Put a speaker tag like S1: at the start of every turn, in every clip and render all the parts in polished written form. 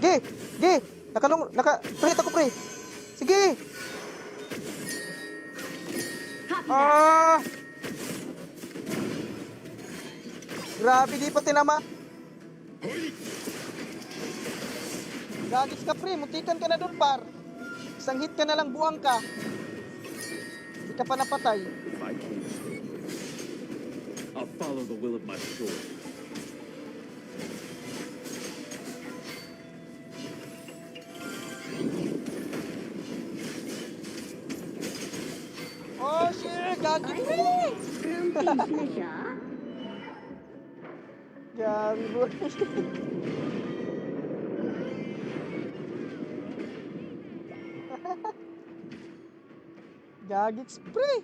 S1: Ge! Ge! Pre, ako pre! Sige! Ah! Grabe, di pa tinama. Gagis ka pre, muntikan ka na dun par. Isang hit ka na lang, buwang ka. Hindi ka pa napatay.
S2: If I can't stay here, I'll follow the will of my sword.
S1: Oh shit, gagis pre!
S3: Grumpy na siya?
S1: Gabi boy. Gagits pre!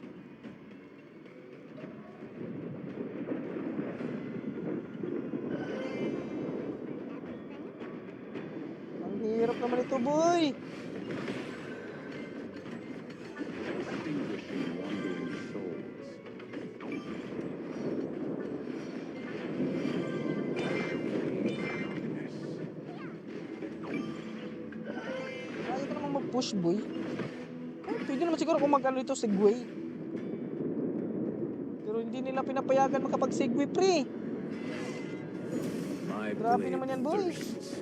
S1: Ang hirap naman ito boy!
S2: Extinguishing wandering souls.
S1: Kaya ka naman mag-push boy. Pwede naman siguro kung mag-ano ito, segway. Pero hindi nila pinapayagan makapag-segway pre.
S2: My
S1: Grabe
S2: blade
S1: naman yan boy.
S2: thirsts.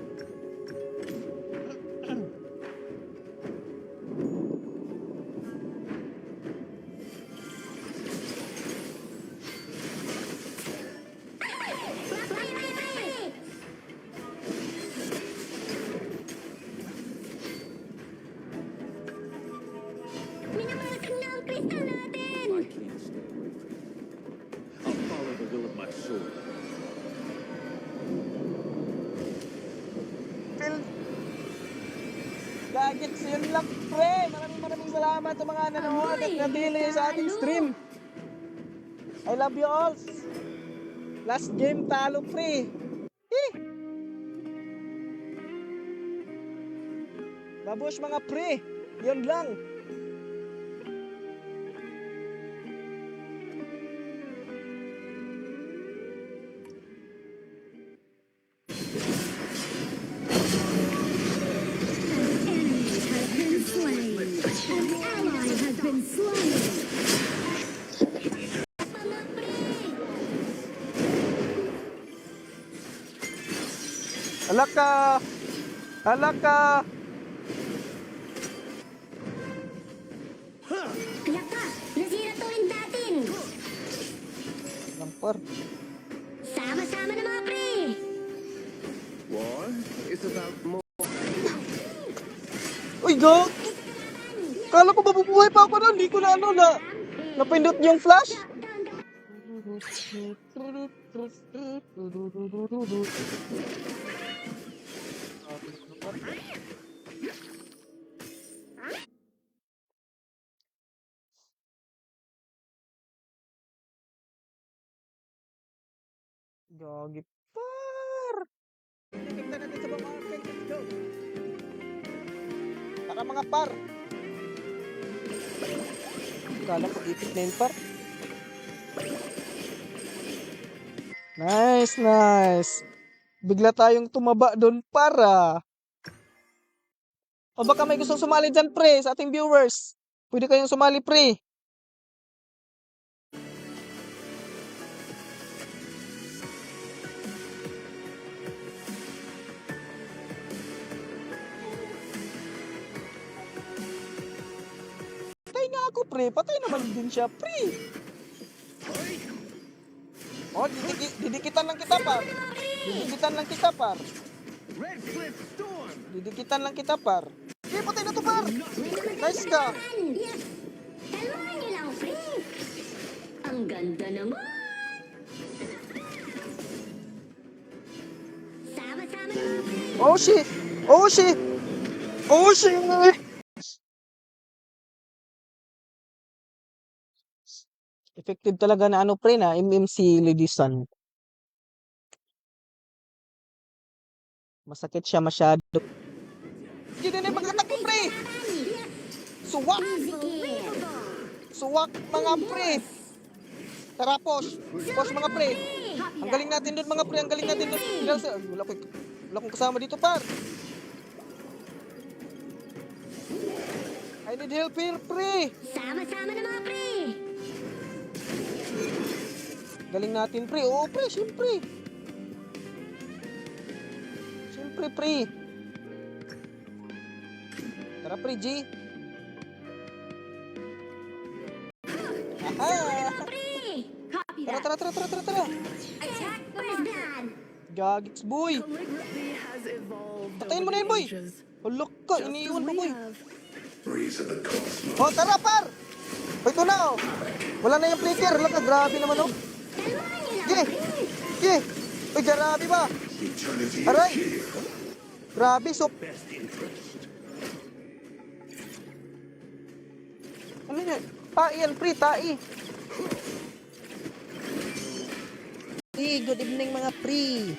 S3: Minamalasag na ang kristal natin!
S2: I can't stay away from it. I'll follow the will of my sword.
S1: Phil. Gagits yun lang pre. Maraming salamat sa mga nanonood at nadili sa ating stream. I love you all. Last game talo pre. Eh. Babush mga pre. Yun lang.
S3: Enemy has been slain.
S1: Alaka. Alaka.
S3: Yaka! Nasira to rin natin!
S1: Lampar.
S3: Sama-sama na mga pre!
S2: War is about more.
S1: Uy, go! Kala ko mabubuhay pa ako nun. Hindi ko na napindot yung flash. Gagi par! Tingnan natin sa mga market. Let's go! Tara mga par! Kala ko ipit na yun par. Nice, nice. Bigla tayong tumaba doon para. O baka may gustong sumali dyan pre sa ating viewers. Pwede kayong sumali pre. Patay na ako pre. Patay naman din siya pre. Oh, didikitan lang kita par. Didikitan lang kita par.
S2: Red Cliff Storm!
S1: Didikitan lang kita par. Okay, patay na to par. Nice ka.
S3: Yes! Kalmahan niyo lang, pre! Ang ganda naman! Sama-sama na mga pre!
S1: Oh shit. Oh shit. Oh shit. Effective talaga na ano pre na MMC Ledisan. Masakit siya masyado. Hindi na magtatakbo pre. Suwak.
S3: Easy kill!
S1: Suwak mga pre. Tara push. Push mga pre. Ang galing natin doon mga pre. Ang galing natin doon. Wala akong kasama dito par. I need help here, pre.
S3: Sama-sama na mga pre.
S1: Galing natin, pre. Oo, pre, siyempre. Siyempre, pre. Tara, pre, G. Aha!
S3: Mga pre. Copy
S1: Tara,
S3: that.
S1: tara, tara, tara, tara, tara.
S3: Attack first blood.
S1: Gagits, boy.
S4: Calligraphy has evolved
S1: Patayin mo
S4: over
S1: na yun,
S4: the
S1: boy.
S4: ages,
S1: Hulok ka,
S4: just as
S1: iniiwan mo,
S4: we
S1: boy.
S4: have.
S1: Oh, tara, par. Oh, ito na, oh. Wala na yung flicker. Wala ka, grabe naman, oh.
S3: Kalmahan niyo lang,
S1: Ge,
S3: pre.
S1: ge. Uy, grabe ba? Aray. Grabe, so...
S2: Best interest.
S1: Ano yan? Tai yan, pre, tai. Good evening, mga pre.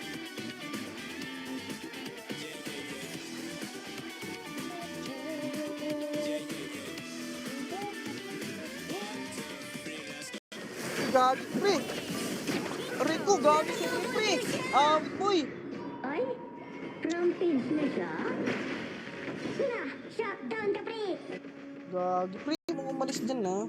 S1: Gagi, pre. Rico, gagi si pre. Boy.
S3: Ay, rampage na siya? Na, shutdown ka, pre.
S1: Gagi, pre. Mga umalis dyan, ha.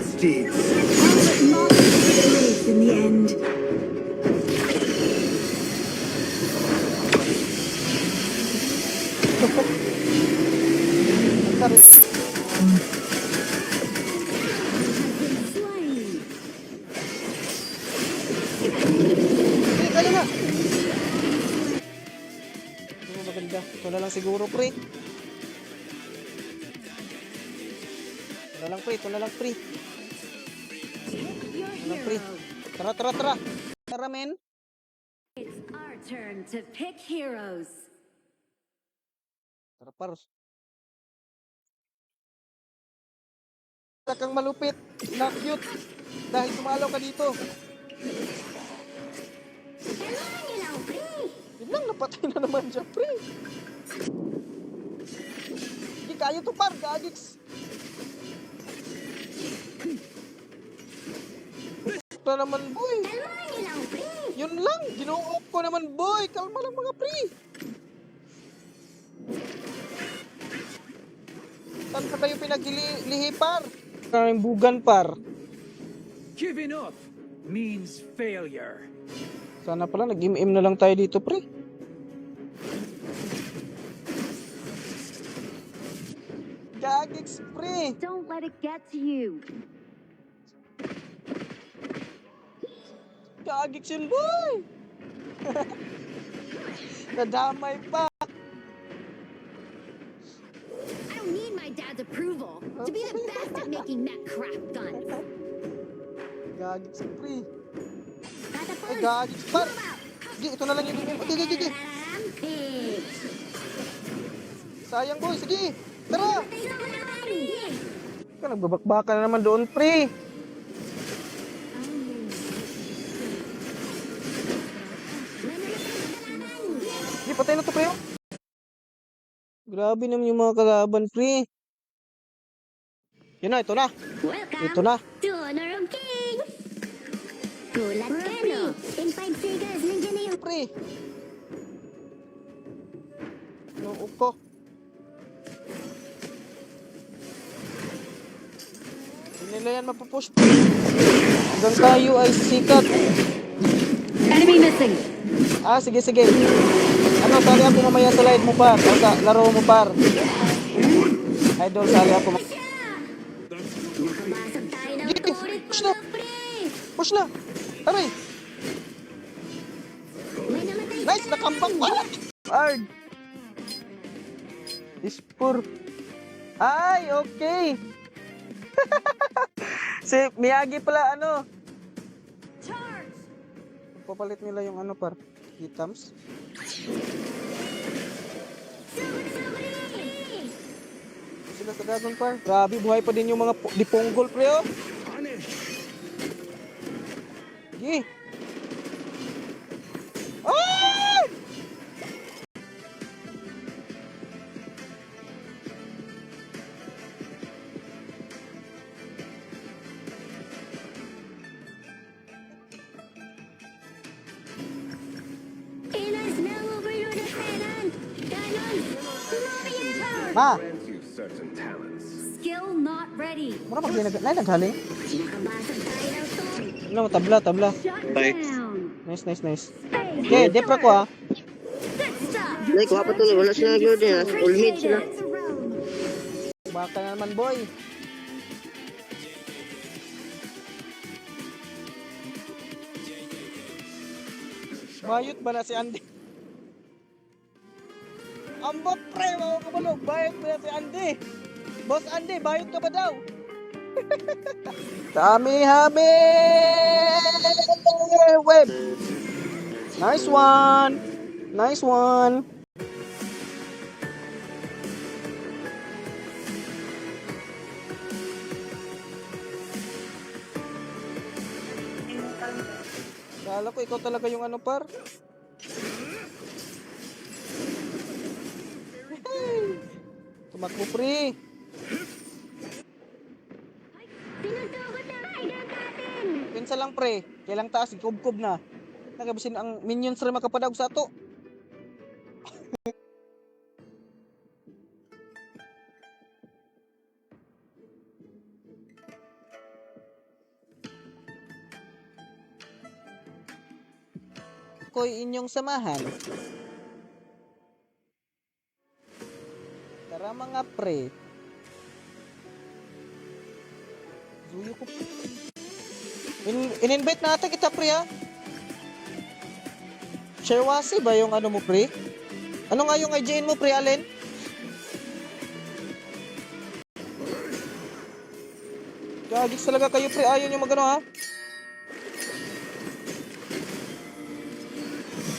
S4: Steeds. But not race in the end.
S1: Sorry.
S3: Slain.
S1: Pre, kaya na. Ano maganda? Ito na lang siguro, pre. Ito na lang, pre. Ito na lang, pre.
S3: Your
S1: Ito na lang, pre.
S3: hero.
S1: Tara, tara, tara. Tara, men.
S3: It's our turn to pick heroes.
S1: Tara, paros. Wala kang malupit na cute dahil sumalaw ka dito.
S3: Kalmahan niyo lang, pre.
S1: Yun lang, napatay na naman siya, pre. Hindi kaya to, par. Gagiks. Na naman, boy.
S3: Kalmahan niyo lang, pre.
S1: Yun lang, ginuok ko naman, boy. Kalma lang, mga pre. Saan pa tayo pinaglihi, par? Kaming bugan, par.
S2: Giving up means failure.
S1: Sana pala, nag-im-im na lang tayo dito, pre. Gagiks, pre.
S3: Don't let it get to you.
S1: Gagiks yun, boy. Nadamay pa.
S3: I don't need my dad's approval to be the best at making that crap guns.
S1: Gagiks, pre.
S3: Catapult.
S1: Ay, gagiks, par.
S3: Move out.
S1: Sige, ito na lang yung im-im. Okay, okay, okay.
S3: Rampage.
S1: Sayang, boy. Sige, tara.
S3: Tingnan mo naman. Yeah.
S1: Ka, nagbabakbaka na naman doon, pre. Hindi, patay na to, pre. Oh. Grabe naman yung mga kalaban, pre. Yun na, ito na.
S3: Welcome
S1: Ito na.
S3: to Honor of Kings. Gulat ka, no? In 5 seconds, nandiyan na yung...
S1: Pre. Noo ko. Hindi nila yan mapupush. Hanggang tayo ay sikat.
S3: Enemy missing.
S1: Sige, sige. Ano, sali ako mamaya sa live mo, par. O sa laro mo, par. Idol, sali ako.
S3: Nakabasag tayo ng
S1: Sige,
S3: turit,
S1: push na.
S3: mga pre.
S1: Push na. Aray.
S3: May namatay
S1: Nice, nakambak pa. Hard. Ispur. Ay, okay. Si Miyagi pala, ano.
S3: Charge.
S1: Papalit nila yung ano, par. Hitams.
S3: Sabri!
S1: Sila sa dragon, par. Grabe, buhay pa din yung mga diponggol, pre, oh.
S2: Punish.
S1: Sige. Ay! Ma,
S2: grants you certain talents.
S3: Skill not ready.
S1: mura naghaling.
S3: Nakabasag tayo ng to.
S1: No, tabla, tabla.
S3: Shut
S5: Bye.
S3: down.
S1: Nice, nice, nice.
S3: Space
S1: Okay, depra ko ah.
S3: Good stuff.
S5: Like, wala pa tuloy. Wala sila nag-load din, ha? All mid sila.
S1: Baka na naman, boy. Bayot ba na si Andy? Ambot pre, mga kabalog. Bayot ba na si Andy? Boss Andy, bayot ka ba daw? Kami-hami! Web! Nice one! Nice one! Kala ko ikaw talaga yung ano par. Tumakbo pre.
S3: Sinusugot ng idol natin.
S1: Pinsa lang pre. Kailang taas, ikubkob na. Nagabisin ang minions rin makapadawag sa ato. Ko'y inyong samahan. Tara mga pre. Zuyo ko. In-invite natin kita pre ha. Sherwasi ba yung ano mo pre? Ano nga yung IGN mo pre Allen? Gagix talaga kayo pre. Ayaw nyo magano ha.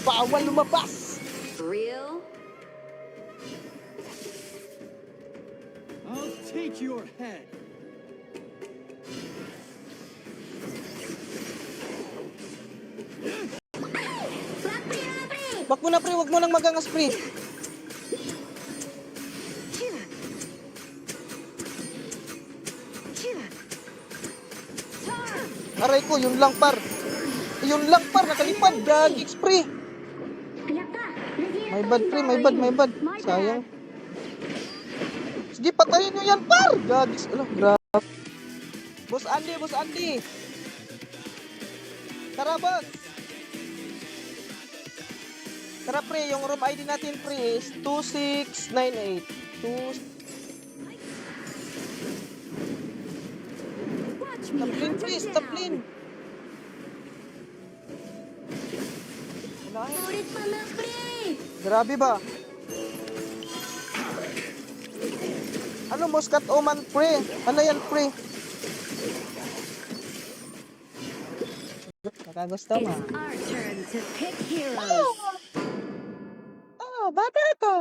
S1: Bawal lumabas!
S3: Real?
S2: I'll take your head.
S1: Bak mo na pre, wag mo nang magangas pre. Aray ko, yun lang par. Yun lang par, nakalipad. Gagix pre. My bad pre, my bad, my bad. Sayang. Sige, patayin nyo yan par. Gagix, ano, grabe. Boss Andy, Boss Andy. Tara boss. Tara pre, yung room ID natin pre is 2698. Stop lane pre, stop lane. Unahin.
S3: Ulit pa na, pre!
S1: Grabe ba? Ano Muscat Oman pre? Ano yan pre? Nakagusto mo.
S3: It's our turn to pick heroes.
S1: Oh, bata ka.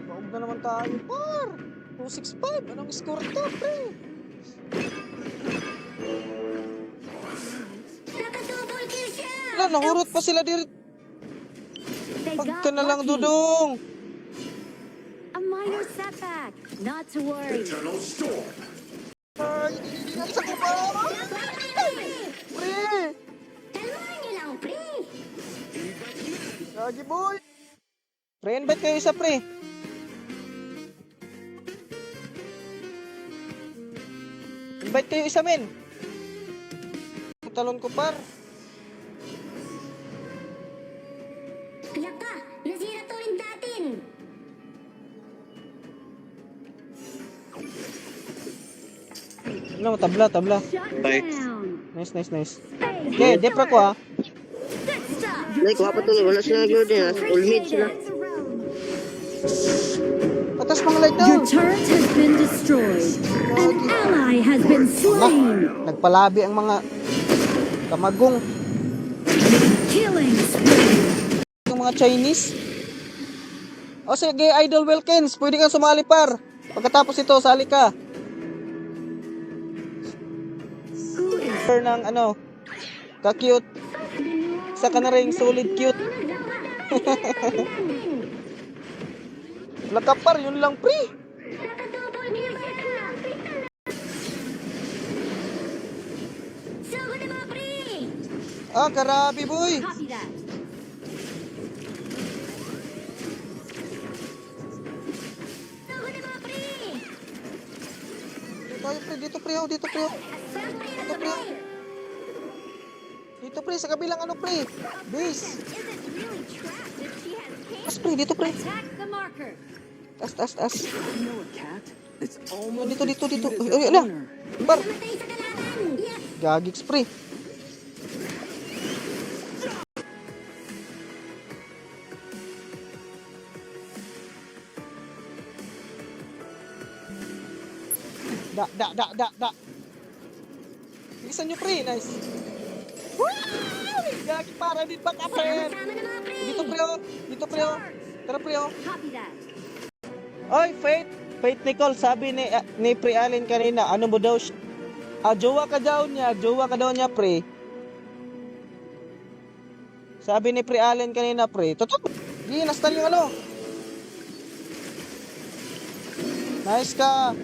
S1: Baog na naman tayo, par. 265. Anong score to, pre?
S3: Nakatubol kill siya!
S1: Wala, nahurot pa sila dito.
S3: They got
S1: Pagka na lang,
S3: lucky.
S1: Dudong.
S3: A minor setback. Not to worry.
S2: Eternal storm.
S1: Ay, nasa ko pa. Pre.
S3: Kalmahan niyo lang, pre!
S1: Gagi boy. Pre, invite kayo isa, pre. Invite kayo isa, men. Talon ko, par.
S3: Kaya ka! Nasira to rin natin!
S1: No, tabla, tabla.
S3: Shut
S5: Bye.
S3: down!
S1: Nice, nice, nice.
S3: Space
S1: Okay, depra ko, ah.
S3: Good stuff!
S5: Like, wala pa tuloy. Wala sila nag-load din, ha? All mid sila.
S1: Atas mga light
S6: Your
S1: down.
S6: turret has been destroyed. An ally has been slain.
S1: Nagpalabi ang mga kamagong,
S6: Killing spree.
S1: yung mga Chinese. O sige, Idol Wilkins, pwede kang sumali, par. Pagkatapos ito, sali ka. Ng ano, ka-cute. Isa ka na rin, solid cute. Lakapar, yun lang, pre.
S3: Nakatubol niyo ba ito? Sugod na mga pre!
S1: Ah, grabe boy.
S3: Copy that. Ako na mga pre!
S1: Dito tayo pre, dito pre, oh, dito pre. Oh.
S3: Assembly na
S1: Dito pre. Oh. Dito pre, sa kabilang ano pre. Base.
S3: Isn't really trapped if she has cake.
S1: Tas pre, dito pre.
S3: Attack the marker.
S1: Tas.
S2: You know a cat? It's almost
S1: Dito, dito,
S2: as
S1: dito.
S2: cute as
S1: Ay,
S2: its
S1: ala.
S2: owner.
S1: Par.
S3: Namatay sa kalaban. Yes.
S1: Gagigs pre. Da. Bilisan nyo pre, nice. Wow! Gagi para din ba kapir?
S3: Sama na mga pre.
S1: Dito pre oh. Dito pre oh. Tara pre oh.
S3: Copy that.
S1: Oy, Faith Nicole, sabi ni Pre Allen kanina, ano mo daw siya? Jowa ka daw niya, pre. Sabi ni Pre Allen kanina, pre. Totoo. Di, nastan yung ano. Nice ka.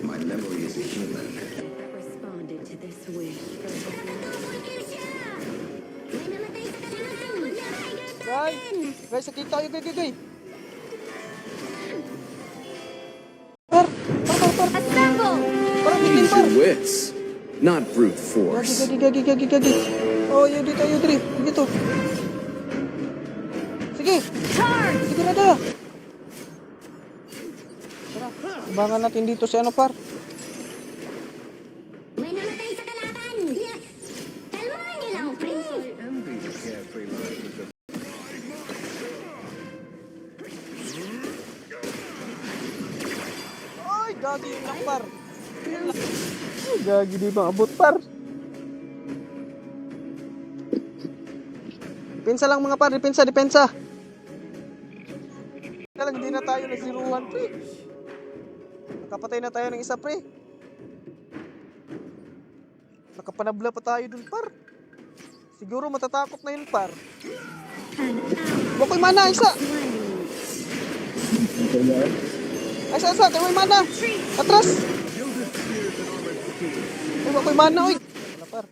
S7: My memory is a human.
S6: Responded to this wish.
S3: Nakatubol siya. May namatay sa kalaban.
S1: Guys, sakita tayo, guys.
S3: Assemble.
S1: Parang bitin
S2: Use
S1: par.
S2: your wits, not brute force.
S1: Gagi. Oh, yun dito, dito. Sige.
S3: Charge.
S1: Sigurado. Tara, abangan natin dito si ano par.
S3: May namatay sa kalaban. Yes. Kalmahan niyo lang, pre.
S1: Ay, gagi yun lang par. Ay, gagi di ba abot par. Depensa lang mga par, depensa. Kaya lang hindi na tayo nasiruhan pre. Nakapatay na tayo ng isa pre. Nakapanabla pa tayo dun par. Siguro matatakot na yun par. Bakoy mana, isa. Ay, isa, tayo may mana. Atras. Ay, bakoy mana, oy. Wala par.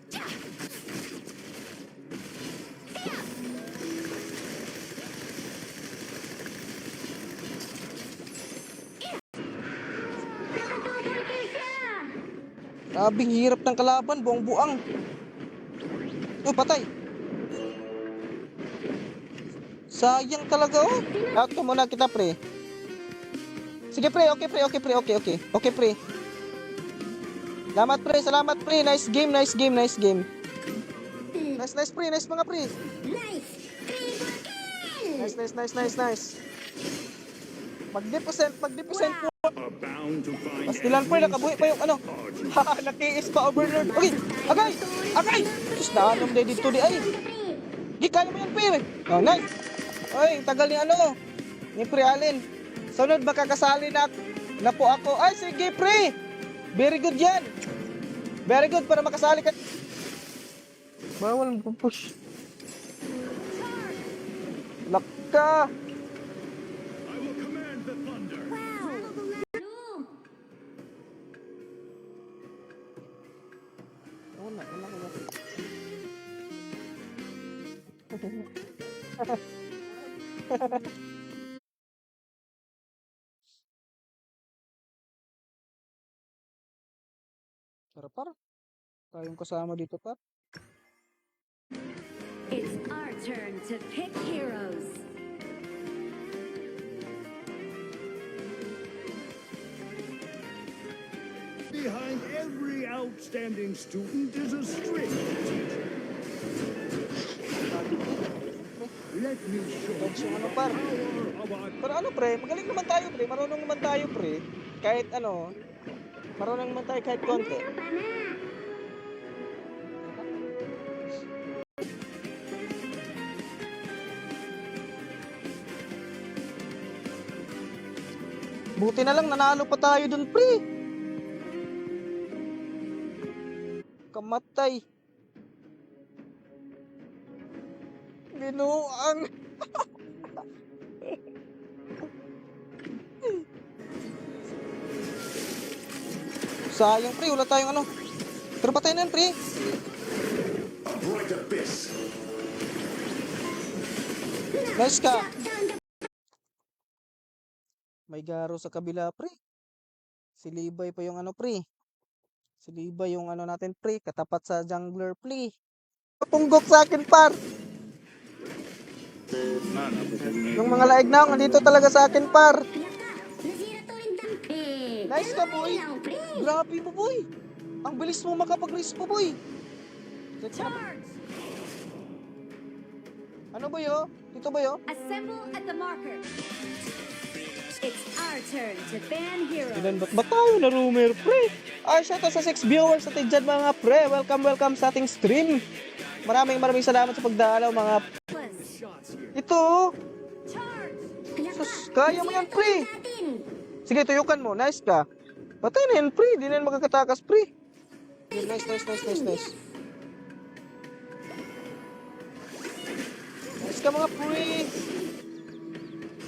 S1: Sabing hirap ng kalaban, buang-buang. Oh, patay. Sayang talaga, oh. Auto muna kita, pre. Sige, pre. Okay, pre. Okay, pre. Salamat, pre. Nice game. Nice, pre. Nice, mga pre.
S3: Nice. Triple kill.
S1: Nice. Mag-deposent po.
S2: Bound to find
S1: Pastilan, pre. Nakabuhi pa yung ano. Ha, nakiis pa, overlord. Okay, agay. Sus, naanong day dito di ay. Di, kaya mo yan, pre. Oh, nice. Oy, tagal ni ano. Ni Pre Allen. Sunod makakasali na po ako. Ay, sige, pre. Very good yan. Very good para makasali ka. Bawal mo push. Lakka. Wala ko. Tara par. Tayong kasama dito par.
S6: It's our turn to pick heroes.
S8: Behind every outstanding student is a strict teacher. Let me show
S1: Dodge yung ano par.
S8: power of our
S1: Pero ano pre, magaling naman tayo pre. Marunong naman tayo pre. Kahit ano. Marunong naman tayo kahit konti. Buti na lang nanalo pa tayo dun pre. Kamatay. Binuang. Sayang, pre. Wala tayong ano. Pero patay na yan, pre.
S7: A bright abyss.
S1: Nice ka. May garo sa kabila, pre. Si Levi pa yung ano, pre. Si Levi yung ano natin, pre. Katapat sa jungler, pre. Punggok sa akin, par. Yung mga laig na, nandito talaga sa akin, par.
S3: Nasira to rin tampi.
S1: Nice ka, boy.
S3: Lang, pre.
S1: Grabe mo, boy. Ang bilis mo makapag-respo, boy. Ano ba yo? Dito ba yo?
S6: Assemble at the marker. It's our turn to ban heroes.
S1: Ilan ba tayo na rumor, pre? Ay, shoutout sa 6 viewers natin dyan, mga pre. Welcome sa ating stream. Maraming salamat sa pagdalaw, mga ito. Sus, kaya mo yan, pre. Sige, tuyukan mo. Nice ka. Patay na yan, pre. Di na yan makakatakas, pre. Nice. Nice ka, mga pre.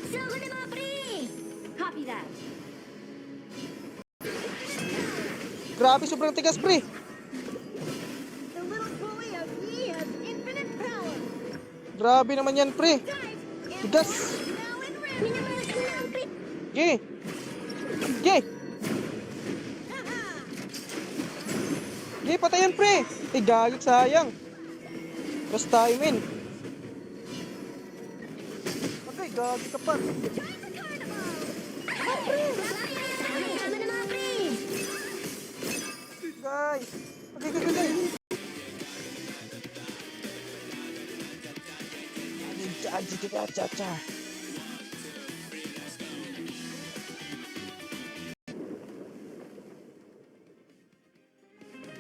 S3: Sugo na mga pre.
S6: Copy that.
S1: Grabe, sobrang tigas, pre.
S6: The little bully of me has infinite power.
S1: Grabe naman yan, pre. Tigas.
S3: Minamalas ko lang, pre.
S1: Ge. Patay yan, pre. Galit, sayang. Basta tayo, men. Okay, galit ka pa.
S3: Tama na mga pre.
S1: Guys. Okay. Cha.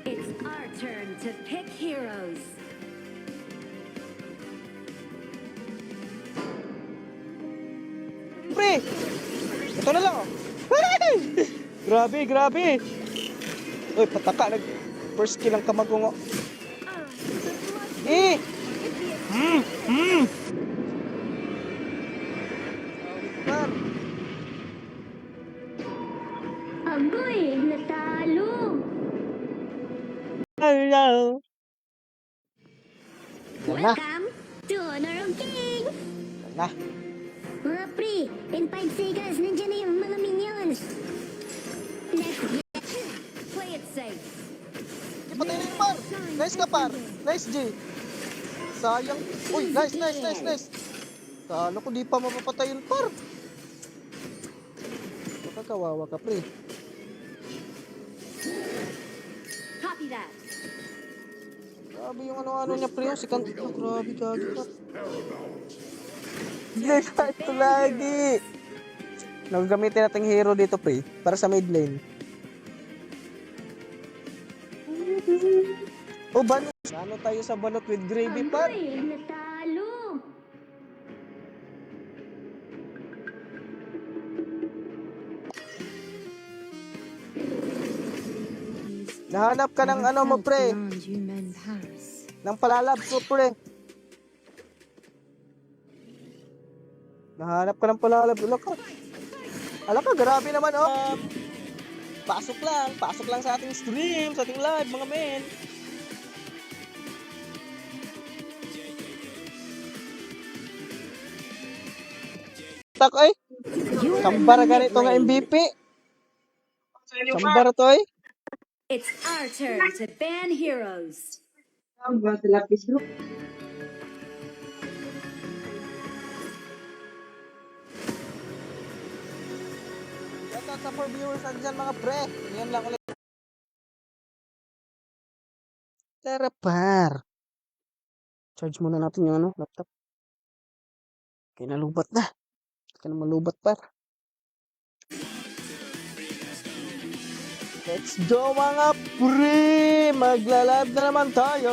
S6: It's our turn to pick heroes.
S1: Pre. Ito na lang, oh. Grabe. Uy, pataka. First kill ang kamagong, oh. Par.
S3: Agoy, natalo.
S1: Hello. Yan na.
S3: Welcome to Honor of King.
S1: Yan na.
S3: Mga pre, in 5 seconds, nandiyan na yung mga minions. Let's
S6: Play it safe.
S1: Patay na yung par. Nice ka, par. Nice, G. Sayang. Uy, nice. Kala ko di pa mapapatay yung par. Baka kawawa ka, pre.
S6: Copy that.
S1: Grabe yung ano niya, pre. Yung sikant. Oh, grabe, gagi ka. Ito lagi. Nagagamitin natin hero dito, pre. Para sa mid lane. Oh, balot. Ano tayo sa balot with gravy, par?
S3: Agoy, natalo.
S1: Nahanap ka ng ano mo, pre. Ng palalab mo, pre. Nahanap ka ng palalab. Ala ka, grabe naman, oh. Pasok lang sa ating stream, sa ating live, mga men. Tak, ay. Sambara ganito nga MVP. Sambara to, ay.
S6: It's our turn to ban heroes.
S1: Shoutout sa 4 viewers andyan, mga pre. Ngayon lang ulit. Tara, par. Charge muna natin yung ano, laptop. Okay, nalubat na. Kaya na malubat, par. Let's go, mga pre! Magla-live na naman tayo.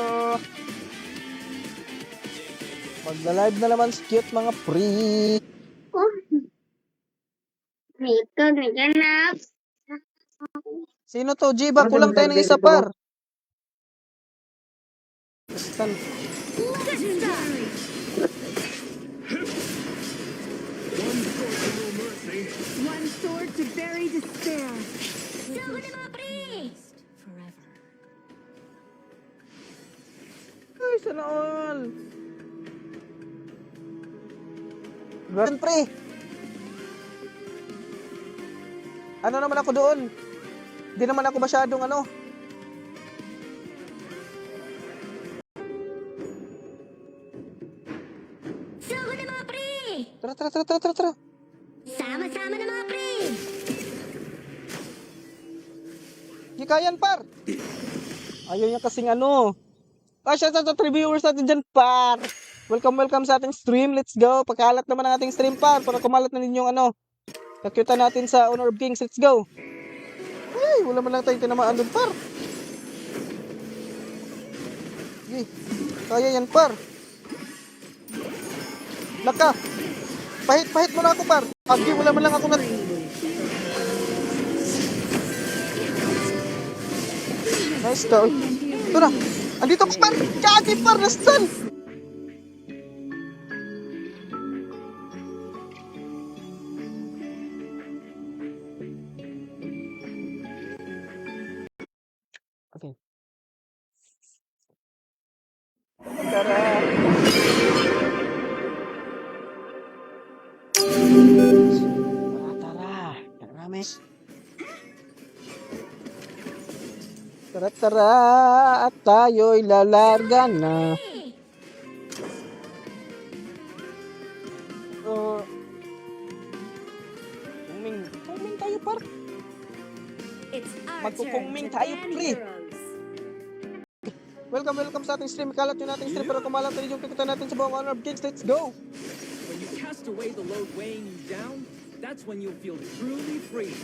S1: Magla-live na naman si cute, mga pre.
S3: Ito, naganap.
S1: Sino to, Jiba? Kulang tayo ng isa, par. Stan.
S6: One sword to bury despair.
S3: Sugod na mga pre!
S1: Ay, sana all. Ganun, pre. Ano naman ako doon? Di naman ako masyadong ano.
S3: Sugod na mga pre!
S1: Tara.
S3: Sama-sama na mga pre!
S1: Di kayan, par. Ayaw niya kasing ano. Shout out sa 3 viewers natin dyan, par. Welcome sa ating stream. Let's go. Pagkalat naman ang ating stream, par. Para kumalat na ninyo ano. Nakyuta natin sa Honor of Kings. Let's go. Ay, wala man lang tayong tinamaan doon, par. Okay. Kaya yan, par. Laka. Pahit mo na ako, par. Agi, wala man lang ako na... Nice goal. Ito na. Andito ko, par. Kagi, par. Nastan. Okay. Tara. Tara, mes. Tara, at tayo'y lalarga na. Pungming tayo, par.
S6: It's our
S1: Magpupungming
S6: turn to
S1: tayo,
S6: ban
S1: pre.
S6: heroes.
S1: Welcome sa ating stream. Ikalat yun nating stream para kumalat na yung pikutan natin sa buong Honor of Kings. Let's go!
S2: When you cast away the load weighing you down, that's when you'll feel truly free.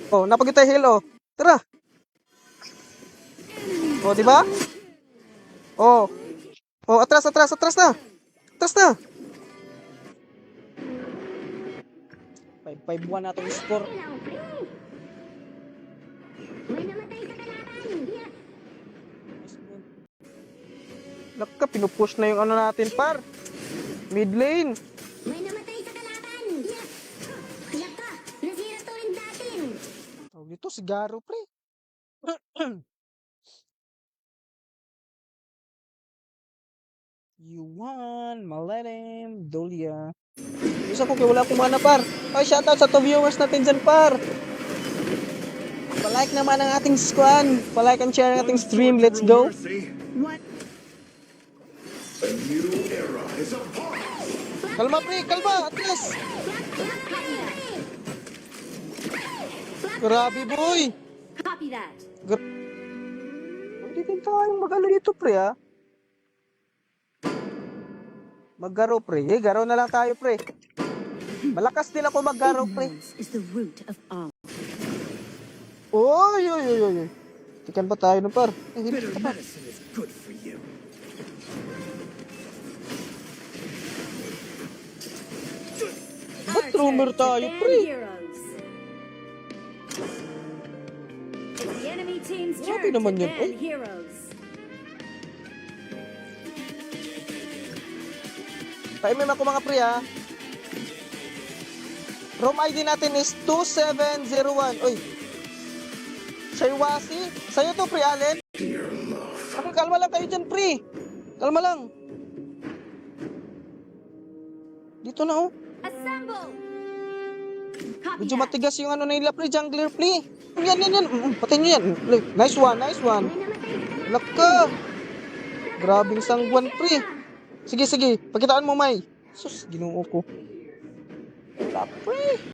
S1: Oh, napagitay heal, oh. Tara! Oh, di ba? Oh. Oh, atras na! Atras na! 5-5-1 na itong score.
S3: Hello, pre! May namatay sa kalaban!
S1: Laka, pinupush na yung ano natin, par. Mid lane.
S3: May namatay sa kalaban! Laka! Nasira to rin natin!
S1: Oh, dito si Garo, pre. Yuan, Maletem, Dolia. Isa ko kaya wala akong mana, par. Ay, shoutout sa 2 viewers natin dyan, par. Palike naman ang ating squad. Palike and share ang ating stream. Let's go.
S4: What?
S7: A new era is upon us.
S1: Kalma, pre. Kalma. At least. Grabe, boy.
S6: Copy that.
S1: Hindi din tayong mag-ano dito, pre, ha? Maggaro, pre. Garo na lang tayo, pre. Malakas din ako maggaro, pre.
S6: Ignorance is the root of all.
S1: Oy. Tikan pa tayo nun, par. Hindi
S2: Bitter
S1: pa.
S2: medicine is good for you.
S1: Ba't rumor tayo,
S6: Ban
S1: pre?
S6: heroes. It's the enemy team's
S1: Grabe
S6: turn to
S1: naman yun,
S6: ban
S1: eh.
S6: heroes.
S1: Pa-MM ako, mga pre, ha? Room ID natin is 2701. Uy. Shaywasi. Sa'yo to, pre, Allen. Okay, kalma lang kayo dyan, pre. Kalma lang. Dito na, oh.
S6: Assemble. Copy
S1: Medyo
S6: that.
S1: matigas yung ano nila, pre. Jungler, pre. Yan. Patayin nyo yan. Nice one. Laka. Grabing sangguan, pre. Sige. Pakitaan mo, May. Sus, ginoo ko. Wala, pre.